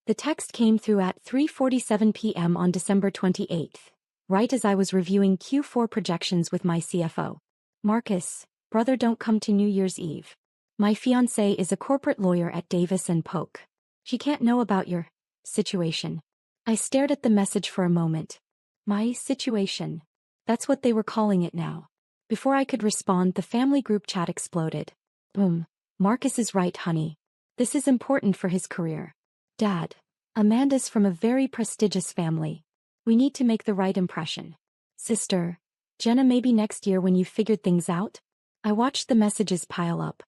The text came through at 3:47 p.m. on December 28th, right as I was reviewing Q4 projections with my CFO. Marcus, brother, don't come to New Year's Eve. My fiancée is a corporate lawyer at Davis & Polk. She can't know about your situation. I stared at the message for a moment. My situation. That's what they were calling it now. Before I could respond, the family group chat exploded. Boom. Marcus is right, honey. This is important for his career. Dad, Amanda's from a very prestigious family. We need to make the right impression. Sister, Jenna, maybe next year when you've figured things out? I watched the messages pile up.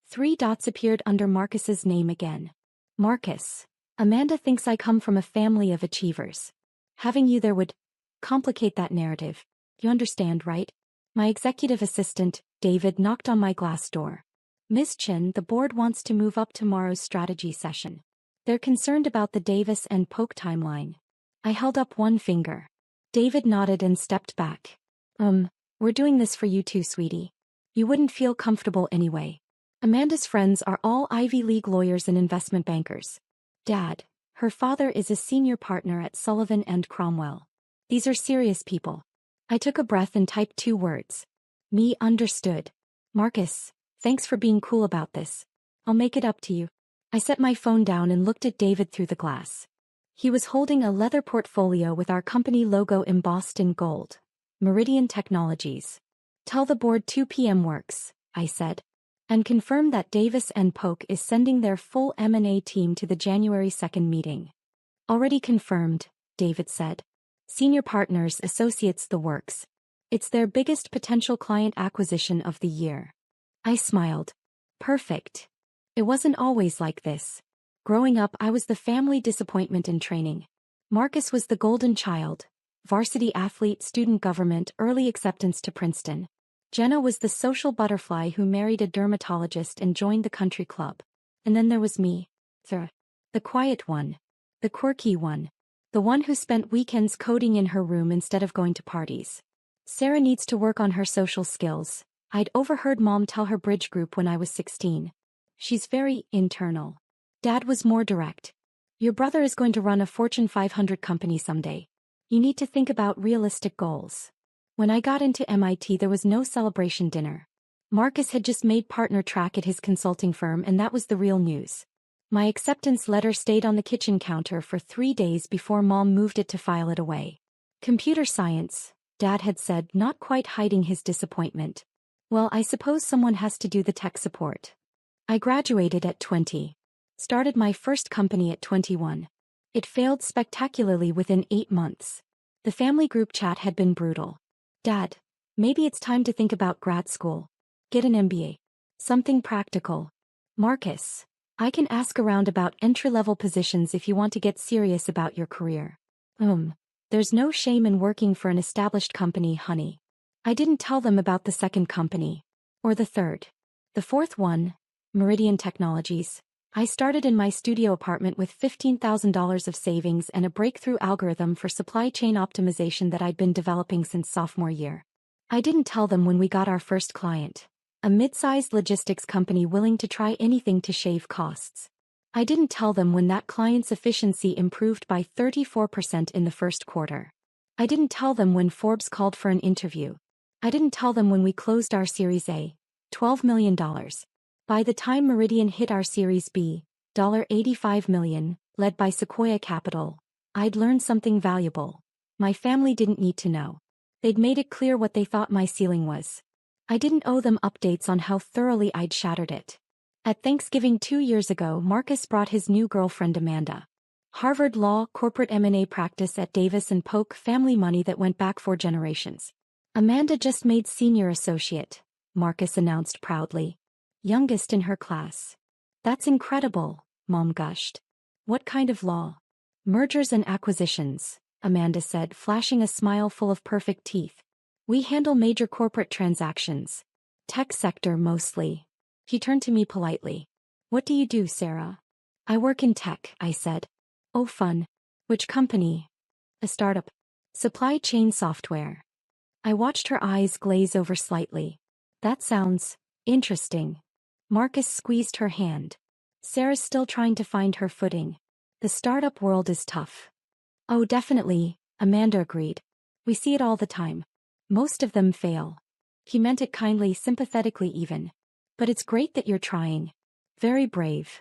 3 dots appeared under Marcus's name again. Marcus, Amanda thinks I come from a family of achievers. Having you there would complicate that narrative. You understand, right? My executive assistant, David, knocked on my glass door. Ms. Chin, the board wants to move up tomorrow's strategy session. They're concerned about the Davis & Polk timeline. I held up one finger. David nodded and stepped back. We're doing this for you too, sweetie. You wouldn't feel comfortable anyway. Amanda's friends are all Ivy League lawyers and investment bankers. Dad, her father is a senior partner at Sullivan & Cromwell. These are serious people. I took a breath and typed 2 words. Me understood. Marcus, thanks for being cool about this. I'll make it up to you. I set my phone down and looked at David through the glass. He was holding a leather portfolio with our company logo embossed in gold. Meridian Technologies. Tell the board 2 p.m. works, I said. And confirm that Davis & Polk is sending their full M&A team to the January 2nd meeting. Already confirmed, David said. Senior partners, associates, the works. It's their biggest potential client acquisition of the year. I smiled. Perfect. It wasn't always like this. Growing up, I was the family disappointment in training. Marcus was the golden child. Varsity athlete, student government, early acceptance to Princeton. Jenna was the social butterfly who married a dermatologist and joined the country club. And then there was me. The quiet one. The quirky one. The one who spent weekends coding in her room instead of going to parties. Sarah needs to work on her social skills. I'd overheard Mom tell her bridge group when I was 16. She's very internal. Dad was more direct. Your brother is going to run a Fortune 500 company someday. You need to think about realistic goals. When I got into MIT, there was no celebration dinner. Marcus had just made partner track at his consulting firm, and that was the real news. My acceptance letter stayed on the kitchen counter for 3 days before Mom moved it to file it away. Computer science, Dad had said, not quite hiding his disappointment. Well, I suppose someone has to do the tech support. I graduated at 20. Started my first company at 21. It failed spectacularly within 8 months. The family group chat had been brutal. Dad, maybe it's time to think about grad school. Get an MBA. Something practical. Marcus, I can ask around about entry-level positions if you want to get serious about your career. There's no shame in working for an established company, honey. I didn't tell them about the second company. Or the third. The fourth one, Meridian Technologies. I started in my studio apartment with $15,000 of savings and a breakthrough algorithm for supply chain optimization that I'd been developing since sophomore year. I didn't tell them when we got our first client, a mid-sized logistics company willing to try anything to shave costs. I didn't tell them when that client's efficiency improved by 34% in the first quarter. I didn't tell them when Forbes called for an interview. I didn't tell them when we closed our Series A, $12 million. By the time Meridian hit our Series B, $85 million, led by Sequoia Capital, I'd learned something valuable. My family didn't need to know. They'd made it clear what they thought my ceiling was. I didn't owe them updates on how thoroughly I'd shattered it. At Thanksgiving 2 years ago, Marcus brought his new girlfriend Amanda. Harvard Law, corporate M&A practice at Davis & Polk, family money that went back 4 generations. Amanda just made senior associate, Marcus announced proudly. Youngest in her class. That's incredible, Mom gushed. What kind of law? Mergers and acquisitions, Amanda said, flashing a smile full of perfect teeth. We handle major corporate transactions. Tech sector mostly. He turned to me politely. What do you do, Sarah? I work in tech, I said. Oh, fun. Which company? A startup. Supply chain software. I watched her eyes glaze over slightly. That sounds interesting. Marcus squeezed her hand. Sarah's still trying to find her footing. The startup world is tough. Oh, definitely, Amanda agreed. We see it all the time. Most of them fail. He meant it kindly, sympathetically even. But it's great that you're trying. Very brave.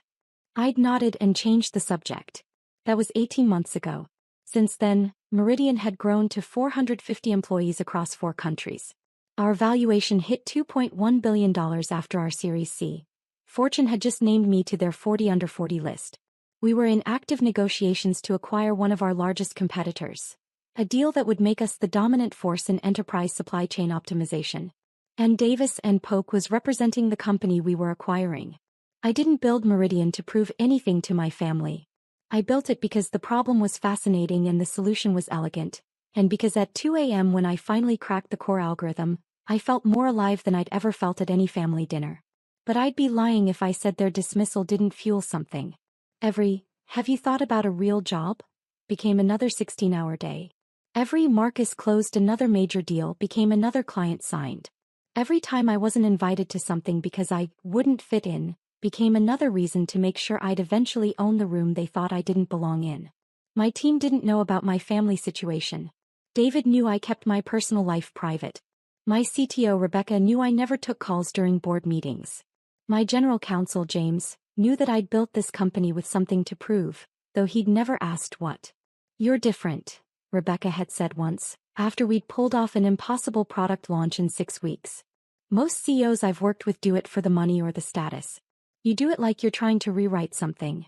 I'd nodded and changed the subject. That was 18 months ago. Since then, Meridian had grown to 450 employees across 4 countries. Our valuation hit $2.1 billion after our Series C. Fortune had just named me to their 40 under 40 list. We were in active negotiations to acquire one of our largest competitors. A deal that would make us the dominant force in enterprise supply chain optimization. And Davis and Polk was representing the company we were acquiring. I didn't build Meridian to prove anything to my family. I built it because the problem was fascinating and the solution was elegant, and because at 2 a.m. when I finally cracked the core algorithm, I felt more alive than I'd ever felt at any family dinner. But I'd be lying if I said their dismissal didn't fuel something. Have you thought about a real job? Became another 16-hour day. Marcus closed another major deal, became another client signed. Every time I wasn't invited to something because I wouldn't fit in, became another reason to make sure I'd eventually own the room they thought I didn't belong in. My team didn't know about my family situation. David knew I kept my personal life private. My CTO Rebecca knew I never took calls during board meetings. My general counsel James knew that I'd built this company with something to prove, though he'd never asked what. "You're different," Rebecca had said once, after we'd pulled off an impossible product launch in 6 weeks. "Most CEOs I've worked with do it for the money or the status. You do it like you're trying to rewrite something."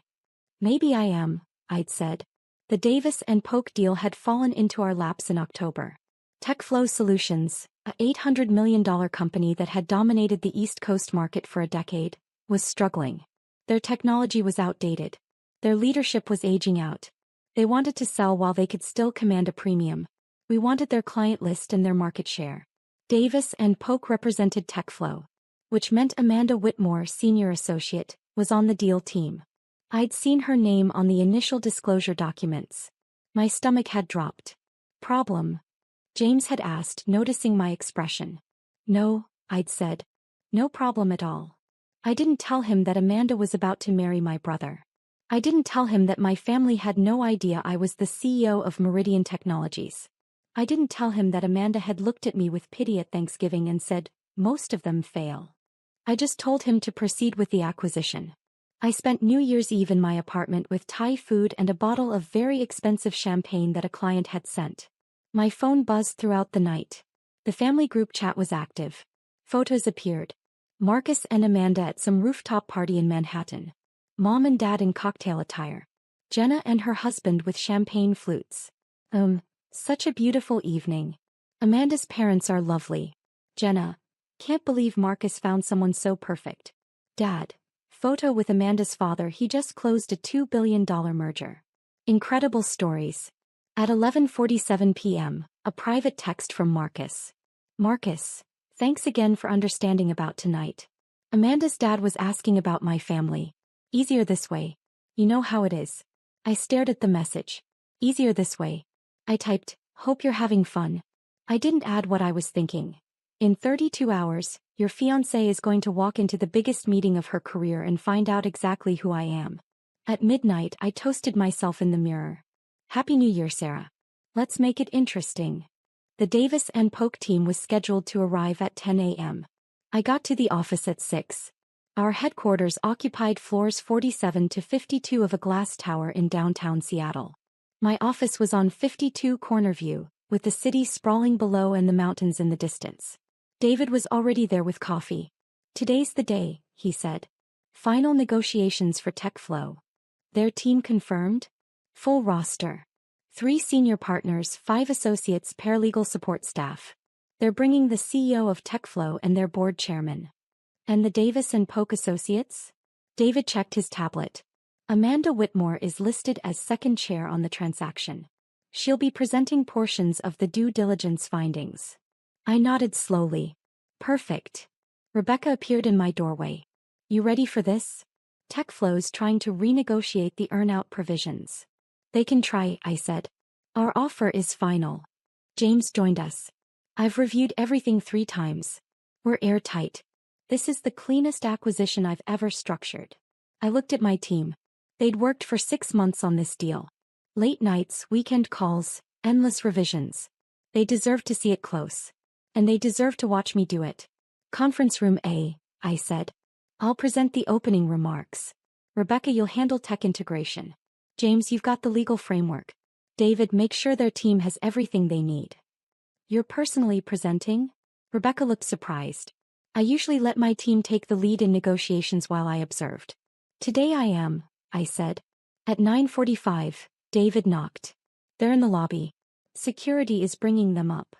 "Maybe I am," I'd said. The Davis and Polk deal had fallen into our laps in October. TechFlow Solutions, a $800 million company that had dominated the East Coast market for a decade, was struggling. Their technology was outdated. Their leadership was aging out. They wanted to sell while they could still command a premium. We wanted their client list and their market share. Davis and Polk represented TechFlow, which meant Amanda Whitmore, senior associate, was on the deal team. I'd seen her name on the initial disclosure documents. My stomach had dropped. "Problem?" James had asked, noticing my expression. "No," I'd said. "No problem at all." I didn't tell him that Amanda was about to marry my brother. I didn't tell him that my family had no idea I was the CEO of Meridian Technologies. I didn't tell him that Amanda had looked at me with pity at Thanksgiving and said, "Most of them fail." I just told him to proceed with the acquisition. I spent New Year's Eve in my apartment with Thai food and a bottle of very expensive champagne that a client had sent. My phone buzzed throughout the night. The family group chat was active. Photos appeared. Marcus and Amanda at some rooftop party in Manhattan. Mom and Dad in cocktail attire. Jenna and her husband with champagne flutes. Such a beautiful evening. Amanda's parents are lovely. Jenna, can't believe Marcus found someone so perfect. Dad, photo with Amanda's father, he just closed a $2 billion merger. Incredible stories. At 11:47 p.m., a private text from Marcus. "Marcus, thanks again for understanding about tonight. Amanda's dad was asking about my family. Easier this way. You know how it is." I stared at the message. "Easier this way." I typed, "Hope you're having fun." I didn't add what I was thinking. "In 32 hours, your fiancée is going to walk into the biggest meeting of her career and find out exactly who I am." At midnight, I toasted myself in the mirror. "Happy New Year, Sarah. Let's make it interesting." The Davis and Polk team was scheduled to arrive at 10 a.m. I got to the office at 6. Our headquarters occupied floors 47 to 52 of a glass tower in downtown Seattle. My office was on 52 Corner View, with the city sprawling below and the mountains in the distance. David was already there with coffee. "Today's the day," he said. "Final negotiations for TechFlow. Their team confirmed? Full roster. 3 senior partners, 5 associates, paralegal support staff. They're bringing the CEO of TechFlow and their board chairman." "And the Davis and Polk associates?" David checked his tablet. "Amanda Whitmore is listed as second chair on the transaction. She'll be presenting portions of the due diligence findings." I nodded slowly. "Perfect." Rebecca appeared in my doorway. "You ready for this? TechFlow's trying to renegotiate the earn-out provisions." "They can try," I said. "Our offer is final." James joined us. "I've reviewed everything 3 times. We're airtight. This is the cleanest acquisition I've ever structured." I looked at my team. They'd worked for 6 months on this deal. Late nights, weekend calls, endless revisions. They deserved to see it close. And they deserved to watch me do it. Conference room A, I said. I'll present the opening remarks. Rebecca, you'll handle tech integration. James, you've got the legal framework. David, make sure their team has everything they need. You're personally presenting? Rebecca looked surprised. I usually let my team take the lead in negotiations while I observed. Today I am, I said. At 9:45, David knocked. They're in the lobby. Security is bringing them up.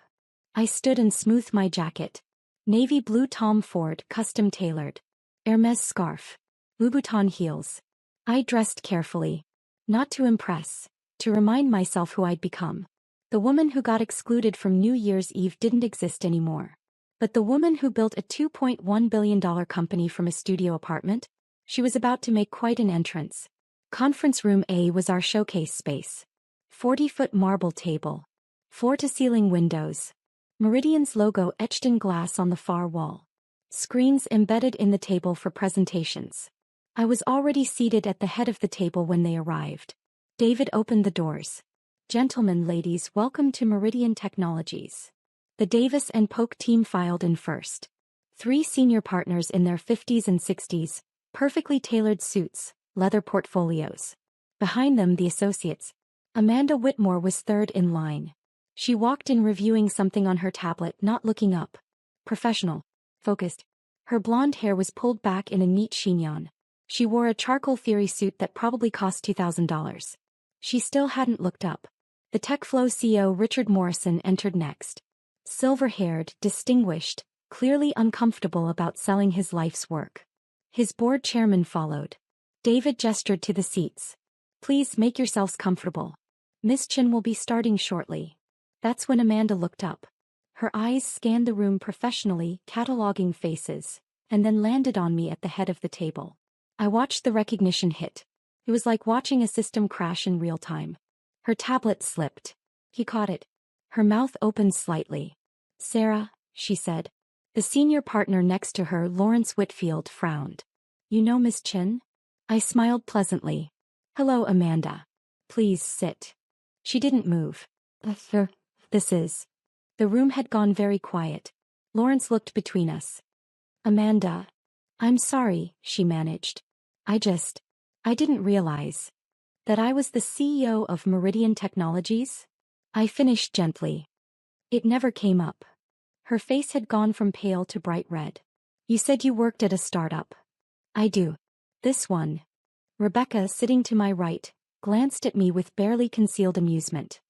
I stood and smoothed my jacket. Navy blue Tom Ford, custom tailored. Hermes scarf. Louboutin heels. I dressed carefully. Not to impress, to remind myself who I'd become. The woman who got excluded from New Year's Eve didn't exist anymore. But the woman who built a $2.1 billion company from a studio apartment? She was about to make quite an entrance. Conference room A was our showcase space. 40-foot marble table. Floor-to-ceiling windows. Meridian's logo etched in glass on the far wall. Screens embedded in the table for presentations. I was already seated at the head of the table when they arrived. David opened the doors. Gentlemen, ladies, welcome to Meridian Technologies. The Davis and Polk team filed in first. 3 senior partners in their 50s and 60s, perfectly tailored suits, leather portfolios. Behind them, the associates. Amanda Whitmore was third in line. She walked in reviewing something on her tablet, not looking up. Professional. Focused. Her blonde hair was pulled back in a neat chignon. She wore a charcoal theory suit that probably cost $2,000. She still hadn't looked up. The TechFlow CEO Richard Morrison entered next. Silver-haired, distinguished, clearly uncomfortable about selling his life's work. His board chairman followed. David gestured to the seats. Please make yourselves comfortable. Miss Chin will be starting shortly. That's when Amanda looked up. Her eyes scanned the room professionally, cataloging faces, and then landed on me at the head of the table. I watched the recognition hit. It was like watching a system crash in real time. Her tablet slipped. He caught it. Her mouth opened slightly. Sarah, she said. The senior partner next to her, Lawrence Whitfield, frowned. You know Miss Chin? I smiled pleasantly. Hello, Amanda. Please sit. She didn't move. This is. The room had gone very quiet. Lawrence looked between us. Amanda. I'm sorry, she managed. I didn't realize that I was the CEO of Meridian Technologies. I finished gently. It never came up. Her face had gone from pale to bright red. You said you worked at a startup. I do. This one. Rebecca, sitting to my right, glanced at me with barely concealed amusement.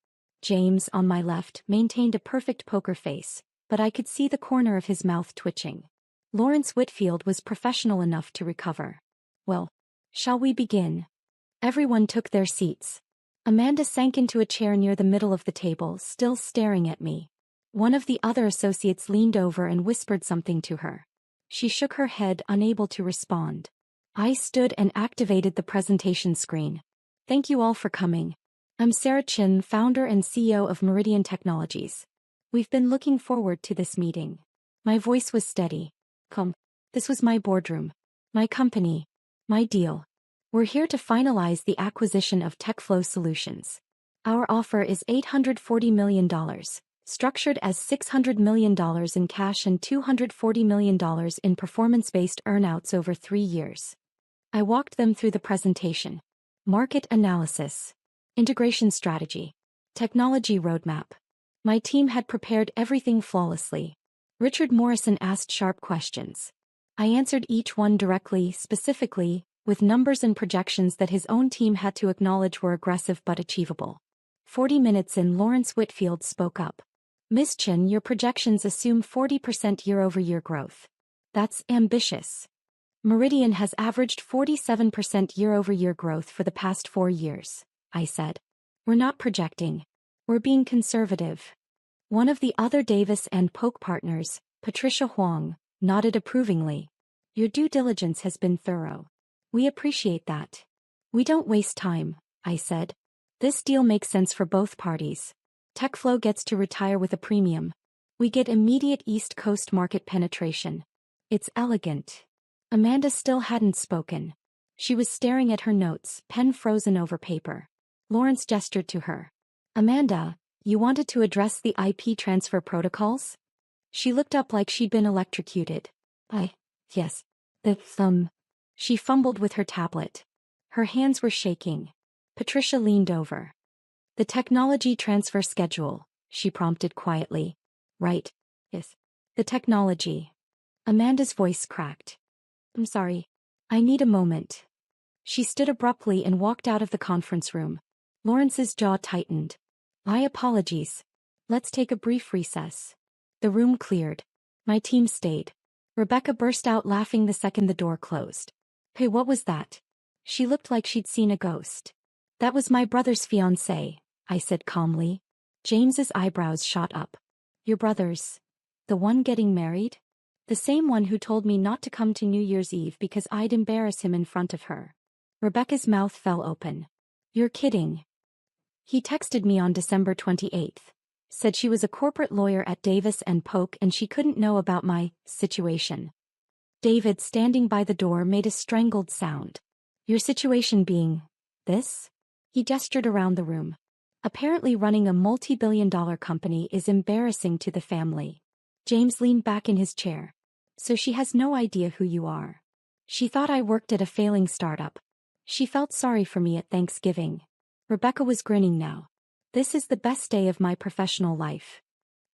James, on my left, maintained a perfect poker face, but I could see the corner of his mouth twitching. Lawrence Whitfield was professional enough to recover. Well, shall we begin? Everyone took their seats. Amanda sank into a chair near the middle of the table, still staring at me. One of the other associates leaned over and whispered something to her. She shook her head, unable to respond. I stood and activated the presentation screen. Thank you all for coming. I'm Sarah Chin, founder and CEO of Meridian Technologies. We've been looking forward to this meeting. My voice was steady. Come. This was my boardroom. My company. My deal. We're here to finalize the acquisition of TechFlow Solutions. Our offer is $840 million, structured as $600 million in cash and $240 million in performance-based earnouts over 3 years. I walked them through the presentation. Market analysis. Integration strategy. Technology roadmap. My team had prepared everything flawlessly. Richard Morrison asked sharp questions. I answered each one directly, specifically, with numbers and projections that his own team had to acknowledge were aggressive but achievable. 40 minutes in, Lawrence Whitfield spoke up. Miss Chin, your projections assume 40% year-over-year growth. That's ambitious. Meridian has averaged 47% year-over-year growth for the past 4 years, I said. We're not projecting. We're being conservative. One of the other Davis and Polk partners, Patricia Huang, nodded approvingly. Your due diligence has been thorough. We appreciate that. We don't waste time, I said. This deal makes sense for both parties. TechFlow gets to retire with a premium. We get immediate East Coast market penetration. It's elegant. Amanda still hadn't spoken. She was staring at her notes, pen frozen over paper. Lawrence gestured to her. Amanda, you wanted to address the IP transfer protocols? She looked up like she'd been electrocuted. Yes. She fumbled with her tablet. Her hands were shaking. Patricia leaned over. The technology transfer schedule, she prompted quietly. Right. Yes. The technology. Amanda's voice cracked. I'm sorry. I need a moment. She stood abruptly and walked out of the conference room. Lawrence's jaw tightened. My apologies. Let's take a brief recess. The room cleared. My team stayed. Rebecca burst out laughing the second the door closed. Hey, what was that? She looked like she'd seen a ghost. That was my brother's fiancée, I said calmly. James's eyebrows shot up. Your brother's? The one getting married? The same one who told me not to come to New Year's Eve because I'd embarrass him in front of her. Rebecca's mouth fell open. You're kidding. He texted me on December 28th. Said she was a corporate lawyer at Davis & Polk and she couldn't know about my situation. David, standing by the door, made a strangled sound. Your situation being this? He gestured around the room. Apparently running a multi-billion-dollar company is embarrassing to the family. James leaned back in his chair. So she has no idea who you are. She thought I worked at a failing startup. She felt sorry for me at Thanksgiving. Rebecca was grinning now. This is the best day of my professional life.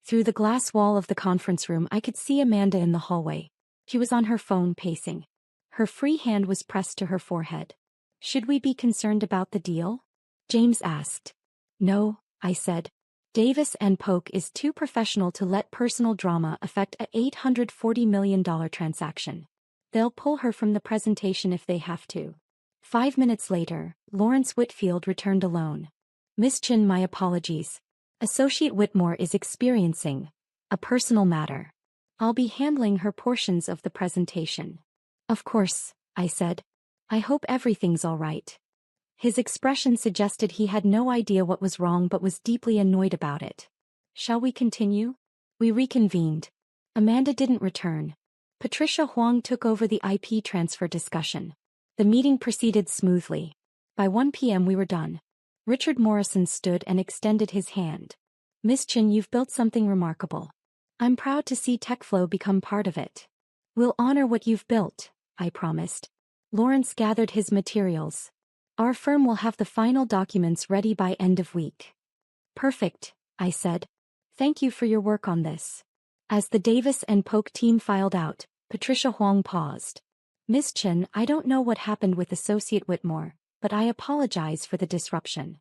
Through the glass wall of the conference room I could see Amanda in the hallway. She was on her phone pacing. Her free hand was pressed to her forehead. Should we be concerned about the deal? James asked. No, I said. Davis & Polk is too professional to let personal drama affect a $840 million transaction. They'll pull her from the presentation if they have to. 5 minutes later, Lawrence Whitfield returned alone. Miss Chin, my apologies. Associate Whitmore is experiencing a personal matter. I'll be handling her portions of the presentation. Of course, I said. I hope everything's all right. His expression suggested he had no idea what was wrong but was deeply annoyed about it. Shall we continue? We reconvened. Amanda didn't return. Patricia Huang took over the IP transfer discussion. The meeting proceeded smoothly. By 1 p.m. we were done. Richard Morrison stood and extended his hand. Miss Chin, you've built something remarkable. I'm proud to see TechFlow become part of it. We'll honor what you've built, I promised. Lawrence gathered his materials. Our firm will have the final documents ready by end of week. Perfect, I said. Thank you for your work on this. As the Davis & Polk team filed out, Patricia Huang paused. Miss Chin, I don't know what happened with Associate Whitmore, but I apologize for the disruption.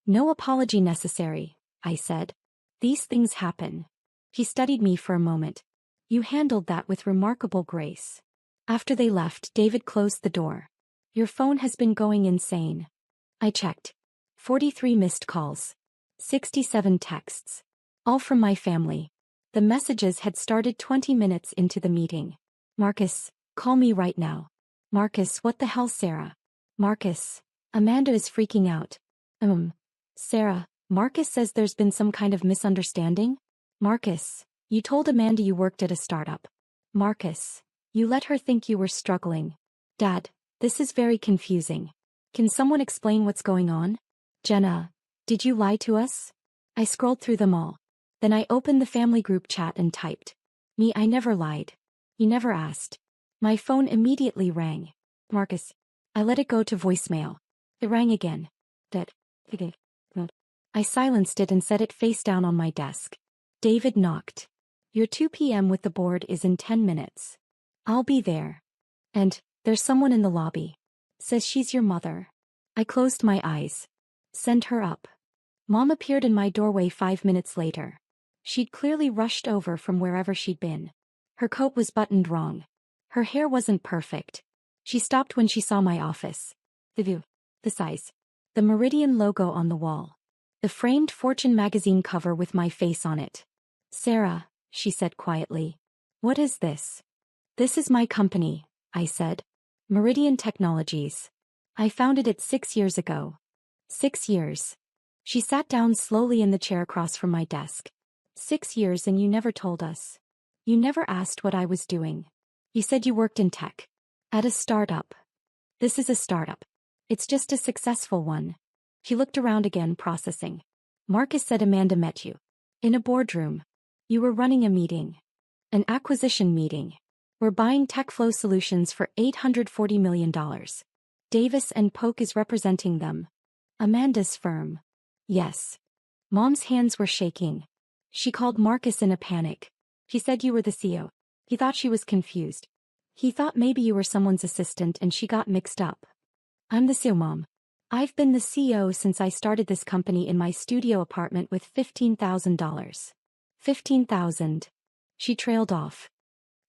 No apology necessary, I said. These things happen. He studied me for a moment. You handled that with remarkable grace. After they left, David closed the door. Your phone has been going insane. I checked. 43 missed calls. 67 texts. All from my family. The messages had started 20 minutes into the meeting. Marcus, call me right now. Marcus, what the hell, Sarah? Marcus. Amanda is freaking out. Sarah, Marcus says there's been some kind of misunderstanding? Marcus, you told Amanda you worked at a startup. Marcus, you let her think you were struggling. Dad, this is very confusing. Can someone explain what's going on? Jenna, did you lie to us? I scrolled through them all. Then I opened the family group chat and typed. Me, I never lied. You never asked. My phone immediately rang. Marcus. I let it go to voicemail. It rang again. I silenced it and set it face down on my desk. David knocked. Your 2 p.m. with the board is in 10 minutes. I'll be there. And, there's someone in the lobby. Says she's your mother. I closed my eyes. Send her up. Mom appeared in my doorway 5 minutes later. She'd clearly rushed over from wherever she'd been. Her coat was buttoned wrong. Her hair wasn't perfect. She stopped when she saw my office. The view. The size. The Meridian logo on the wall. The framed Fortune magazine cover with my face on it. Sarah, she said quietly. What is this? This is my company, I said. Meridian Technologies. I founded it 6 years ago. 6 years. She sat down slowly in the chair across from my desk. 6 years and you never told us. You never asked what I was doing. You said you worked in tech. At a startup. This is a startup. It's just a successful one. He looked around again, processing. Marcus said Amanda met you. In a boardroom. You were running a meeting. An acquisition meeting. We're buying TechFlow Solutions for $840 million. Davis and Polk is representing them. Amanda's firm. Yes. Mom's hands were shaking. She called Marcus in a panic. He said you were the CEO. He thought she was confused. He thought maybe you were someone's assistant and she got mixed up. I'm the CEO, Mom. I've been the CEO since I started this company in my studio apartment with $15,000. $15,000. She trailed off.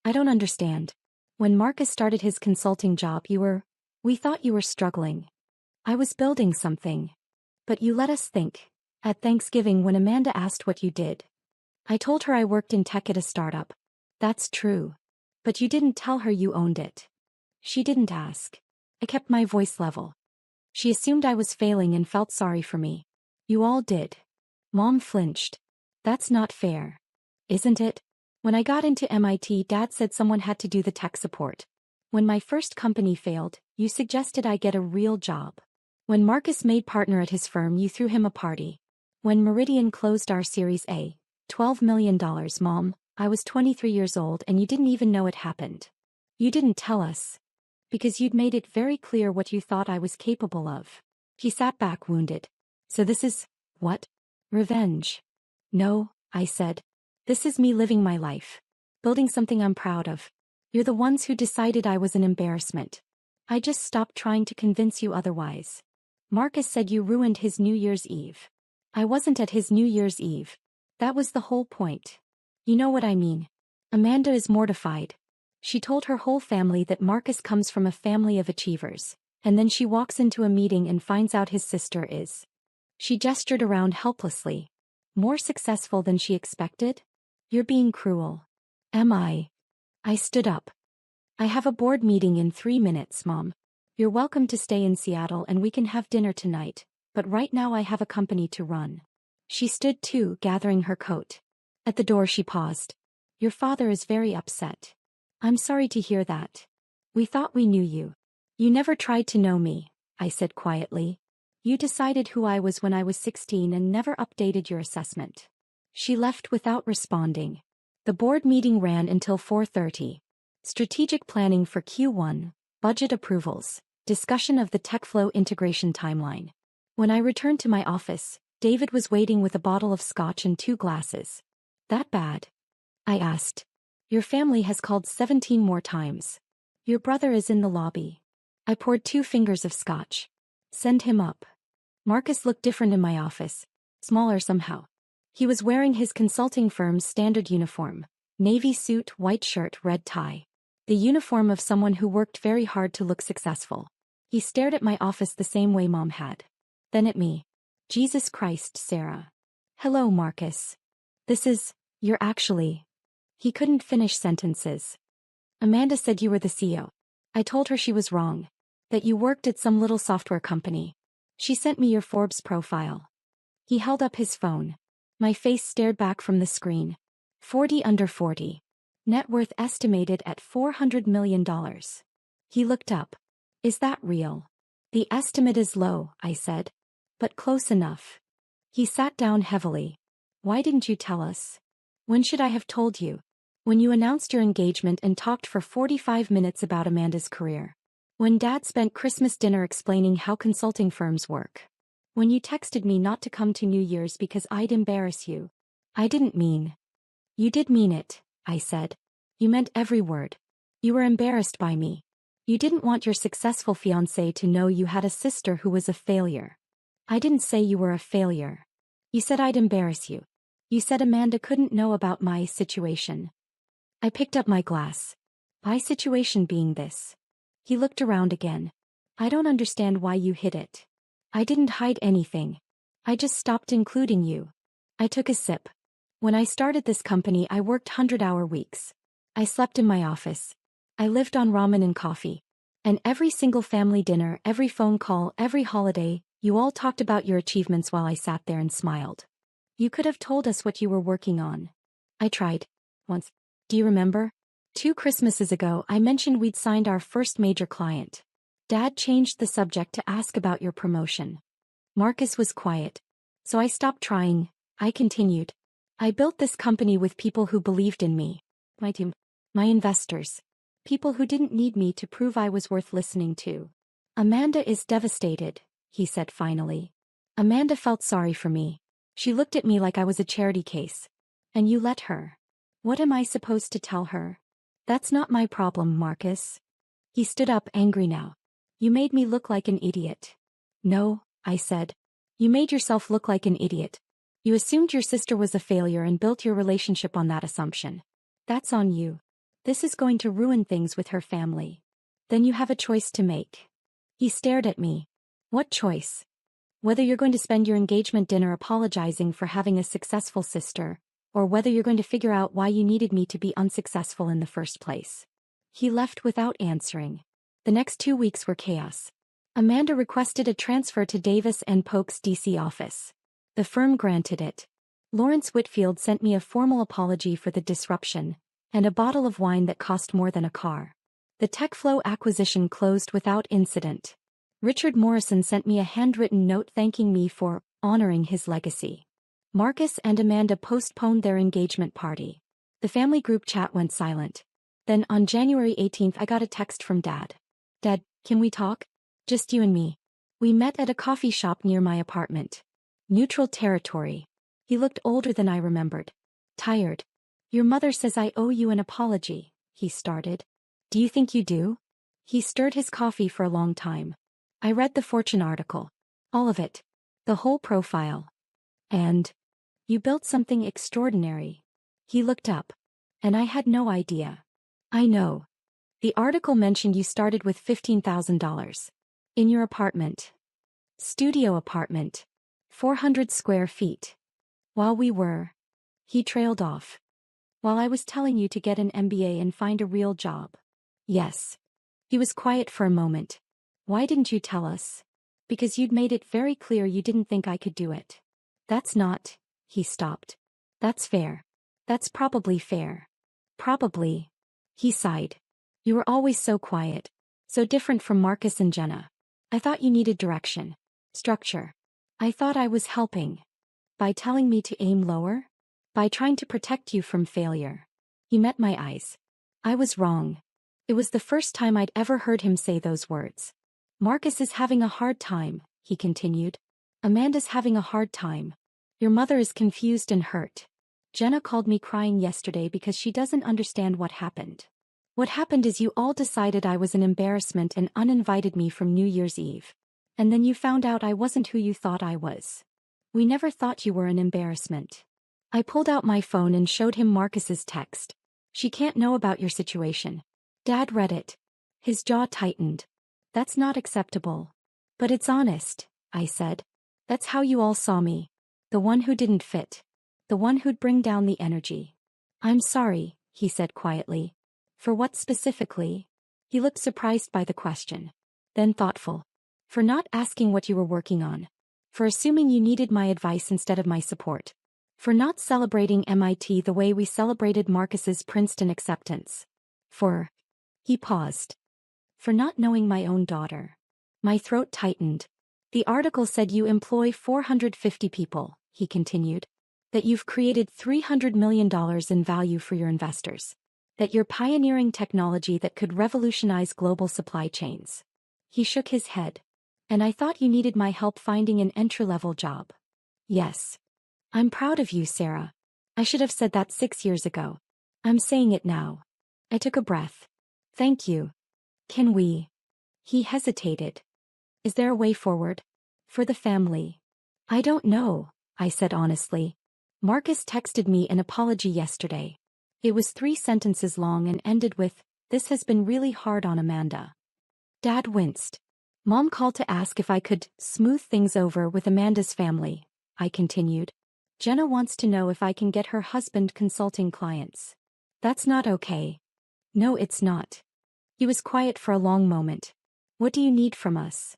I don't understand. When Marcus started his consulting job we thought you were struggling. I was building something. But you let us think. At Thanksgiving when Amanda asked what you did. I told her I worked in tech at a startup. That's true. But you didn't tell her you owned it. She didn't ask. I kept my voice level. She assumed I was failing and felt sorry for me. You all did. Mom flinched. That's not fair. Isn't it? When I got into MIT, Dad said someone had to do the tech support. When my first company failed, you suggested I get a real job. When Marcus made partner at his firm, you threw him a party. When Meridian closed our Series A, $12 million, Mom, I was 23 years old and you didn't even know it happened. You didn't tell us. Because you'd made it very clear what you thought I was capable of. He sat back wounded. So this is, what? Revenge. No, I said. This is me living my life. Building something I'm proud of. You're the ones who decided I was an embarrassment. I just stopped trying to convince you otherwise. Marcus said you ruined his New Year's Eve. I wasn't at his New Year's Eve. That was the whole point. You know what I mean. Amanda is mortified. She told her whole family that Marcus comes from a family of achievers, and then she walks into a meeting and finds out his sister is. She gestured around helplessly. More successful than she expected? You're being cruel. Am I? I stood up. I have a board meeting in 3 minutes, Mom. You're welcome to stay in Seattle and we can have dinner tonight, but right now I have a company to run. She stood too, gathering her coat. At the door she paused. Your father is very upset. I'm sorry to hear that. We thought we knew you. You never tried to know me, I said quietly. You decided who I was when I was 16 and never updated your assessment. She left without responding. The board meeting ran until 4:30. Strategic planning for Q1, budget approvals, discussion of the TechFlow integration timeline. When I returned to my office, David was waiting with a bottle of scotch and 2 glasses. That bad? I asked. Your family has called 17 more times. Your brother is in the lobby. I poured 2 fingers of scotch. Send him up. Marcus looked different in my office. Smaller somehow. He was wearing his consulting firm's standard uniform. Navy suit, white shirt, red tie. The uniform of someone who worked very hard to look successful. He stared at my office the same way Mom had. Then at me. Jesus Christ, Sarah. Hello, Marcus. You're actually. He couldn't finish sentences. Amanda said you were the CEO. I told her she was wrong. That you worked at some little software company. She sent me your Forbes profile. He held up his phone. My face stared back from the screen. 40 under 40. Net worth estimated at $400 million. He looked up. Is that real? The estimate is low, I said. But close enough. He sat down heavily. Why didn't you tell us? When should I have told you? When you announced your engagement and talked for 45 minutes about Amanda's career. When Dad spent Christmas dinner explaining how consulting firms work. When you texted me not to come to New Year's because I'd embarrass you. I didn't mean. You did mean it, I said. You meant every word. You were embarrassed by me. You didn't want your successful fiancée to know you had a sister who was a failure. I didn't say you were a failure. You said I'd embarrass you. You said Amanda couldn't know about my situation. I picked up my glass. My situation being this. He looked around again. I don't understand why you hid it. I didn't hide anything. I just stopped including you. I took a sip. When I started this company, I worked 100-hour weeks. I slept in my office. I lived on ramen and coffee. And every single family dinner, every phone call, every holiday, you all talked about your achievements while I sat there and smiled. You could have told us what you were working on. I tried. Once. Do you remember? 2 Christmases ago, I mentioned we'd signed our first major client. Dad changed the subject to ask about your promotion. Marcus was quiet. So I stopped trying. I continued. I built this company with people who believed in me. My team. My investors. People who didn't need me to prove I was worth listening to. Amanda is devastated, he said finally. Amanda felt sorry for me. She looked at me like I was a charity case. And you let her. What am I supposed to tell her? That's not my problem, Marcus. He stood up angry now. You made me look like an idiot. No, I said. You made yourself look like an idiot. You assumed your sister was a failure and built your relationship on that assumption. That's on you. This is going to ruin things with her family. Then you have a choice to make. He stared at me. What choice? Whether you're going to spend your engagement dinner apologizing for having a successful sister, or whether you're going to figure out why you needed me to be unsuccessful in the first place. He left without answering. The next 2 weeks were chaos. Amanda requested a transfer to Davis and Polk's DC office. The firm granted it. Lawrence Whitfield sent me a formal apology for the disruption, and a bottle of wine that cost more than a car. The TechFlow acquisition closed without incident. Richard Morrison sent me a handwritten note thanking me for honoring his legacy. Marcus and Amanda postponed their engagement party. The family group chat went silent. Then on January 18th I got a text from Dad. Dad, can we talk? Just you and me. We met at a coffee shop near my apartment. Neutral territory. He looked older than I remembered. Tired. Your mother says I owe you an apology, he started. Do you think you do? He stirred his coffee for a long time. I read the Fortune article. All of it. The whole profile. And you built something extraordinary. He looked up. And I had no idea. I know. The article mentioned you started with $15,000. In your apartment. Studio apartment. 400 square feet. While we were. He trailed off. While I was telling you to get an MBA and find a real job. Yes. He was quiet for a moment. Why didn't you tell us? Because you'd made it very clear you didn't think I could do it. That's not. He stopped. That's fair. That's probably fair. Probably. He sighed. You were always so quiet. So different from Marcus and Jenna. I thought you needed direction. Structure. I thought I was helping. By telling me to aim lower? By trying to protect you from failure. He met my eyes. I was wrong. It was the first time I'd ever heard him say those words. Marcus is having a hard time, he continued. Amanda's having a hard time. Your mother is confused and hurt. Jenna called me crying yesterday because she doesn't understand what happened. What happened is you all decided I was an embarrassment and uninvited me from New Year's Eve. And then you found out I wasn't who you thought I was. We never thought you were an embarrassment. I pulled out my phone and showed him Marcus's text. She can't know about your situation. Dad read it. His jaw tightened. That's not acceptable. But it's honest, I said. That's how you all saw me. The one who didn't fit. The one who'd bring down the energy. I'm sorry, he said quietly. For what specifically? He looked surprised by the question. Then thoughtful. For not asking what you were working on. For assuming you needed my advice instead of my support. For not celebrating MIT the way we celebrated Marcus's Princeton acceptance. For. He paused. For not knowing my own daughter. My throat tightened. The article said you employ 450 people, he continued. That you've created $300 million in value for your investors. That you're pioneering technology that could revolutionize global supply chains. He shook his head. And I thought you needed my help finding an entry-level job. Yes. I'm proud of you, Sarah. I should have said that 6 years ago. I'm saying it now. I took a breath. Thank you. Can we? He hesitated. Is there a way forward? For the family? I don't know, I said honestly. Marcus texted me an apology yesterday. It was 3 sentences long and ended with, "This has been really hard on Amanda." Dad winced. Mom called to ask if I could smooth things over with Amanda's family, I continued. Jenna wants to know if I can get her husband consulting clients. That's not okay. No, it's not. He was quiet for a long moment. What do you need from us?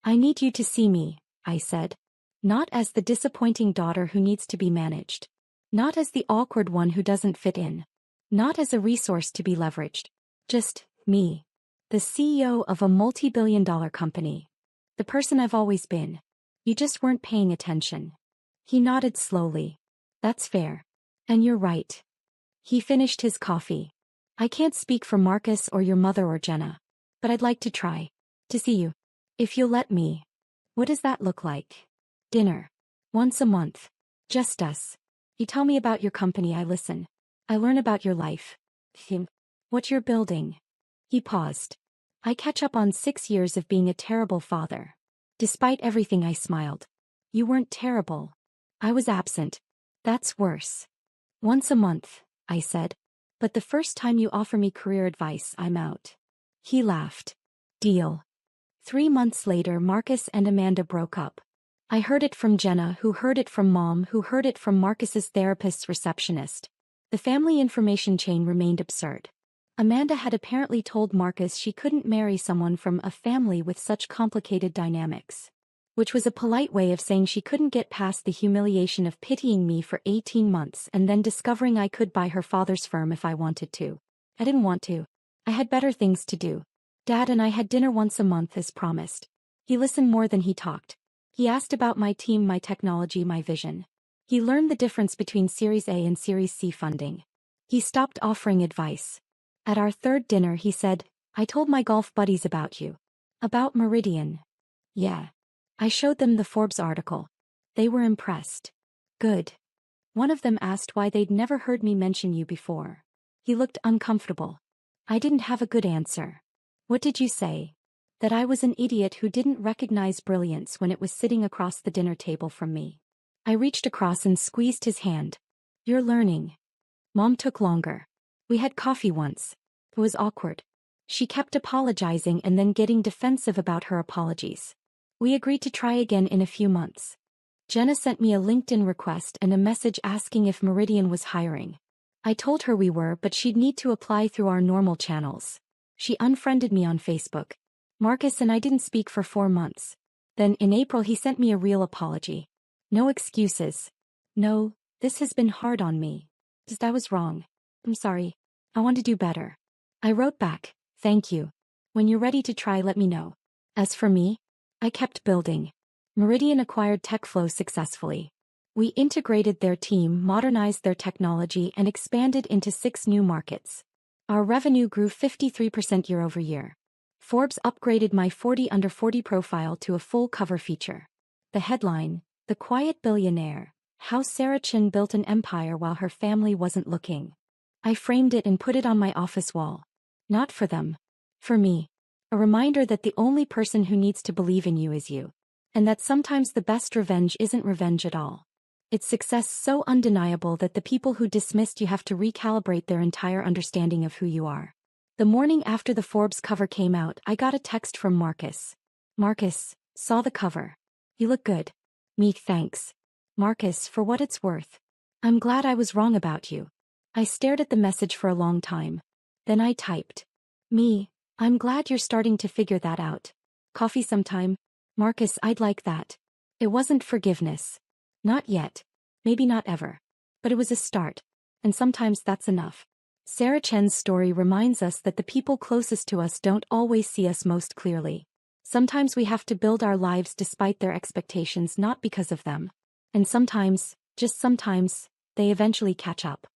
I need you to see me, I said. Not as the disappointing daughter who needs to be managed. Not as the awkward one who doesn't fit in. Not as a resource to be leveraged. Just me. The CEO of a multi-billion-dollar company. The person I've always been. You just weren't paying attention. He nodded slowly. That's fair. And you're right. He finished his coffee. I can't speak for Marcus or your mother or Jenna. But I'd like to try. To see you. If you'll let me. What does that look like? Dinner. Once a month. Just us. You tell me about your company, I listen. I learn about your life. What you're building. He paused. I catch up on 6 years of being a terrible father. Despite everything, I smiled. You weren't terrible. I was absent. That's worse. Once a month, I said. But the first time you offer me career advice, I'm out. He laughed. Deal. 3 months later, Marcus and Amanda broke up. I heard it from Jenna, who heard it from Mom, who heard it from Marcus's therapist's receptionist. The family information chain remained absurd. Amanda had apparently told Marcus she couldn't marry someone from a family with such complicated dynamics. Which was a polite way of saying she couldn't get past the humiliation of pitying me for 18 months and then discovering I could buy her father's firm if I wanted to. I didn't want to. I had better things to do. Dad and I had dinner once a month as promised. He listened more than he talked. He asked about my team, my technology, my vision. He learned the difference between Series A and Series C funding. He stopped offering advice. At our third dinner he said, I told my golf buddies about you. About Meridian. Yeah. I showed them the Forbes article. They were impressed. Good. One of them asked why they'd never heard me mention you before. He looked uncomfortable. I didn't have a good answer. What did you say? That I was an idiot who didn't recognize brilliance when it was sitting across the dinner table from me. I reached across and squeezed his hand. You're learning. Mom took longer. We had coffee once. It was awkward. She kept apologizing and then getting defensive about her apologies. We agreed to try again in a few months. Jenna sent me a LinkedIn request and a message asking if Meridian was hiring. I told her we were, but she'd need to apply through our normal channels. She unfriended me on Facebook. Marcus and I didn't speak for 4 months. Then in April he sent me a real apology. No excuses. No, this has been hard on me. I was wrong. I'm sorry. I want to do better. I wrote back, thank you. When you're ready to try, let me know. As for me, I kept building. Meridian acquired TechFlow successfully. We integrated their team, modernized their technology, and expanded into 6 new markets. Our revenue grew 53% year over year. Forbes upgraded my 40 under 40 profile to a full cover feature. The headline, The Quiet Billionaire, How Sarah Chin Built an Empire While Her Family Wasn't Looking. I framed it and put it on my office wall. Not for them. For me. A reminder that the only person who needs to believe in you is you. And that sometimes the best revenge isn't revenge at all. It's success so undeniable that the people who dismissed you have to recalibrate their entire understanding of who you are. The morning after the Forbes cover came out, I got a text from Marcus. Marcus, saw the cover. You look good. Me, thanks. Marcus, for what it's worth. I'm glad I was wrong about you. I stared at the message for a long time. Then I typed. Me, I'm glad you're starting to figure that out. Coffee sometime? Marcus, I'd like that. It wasn't forgiveness. Not yet. Maybe not ever. But it was a start. And sometimes that's enough. Sarah Chen's story reminds us that the people closest to us don't always see us most clearly. Sometimes we have to build our lives despite their expectations, not because of them. And sometimes, just sometimes, they eventually catch up.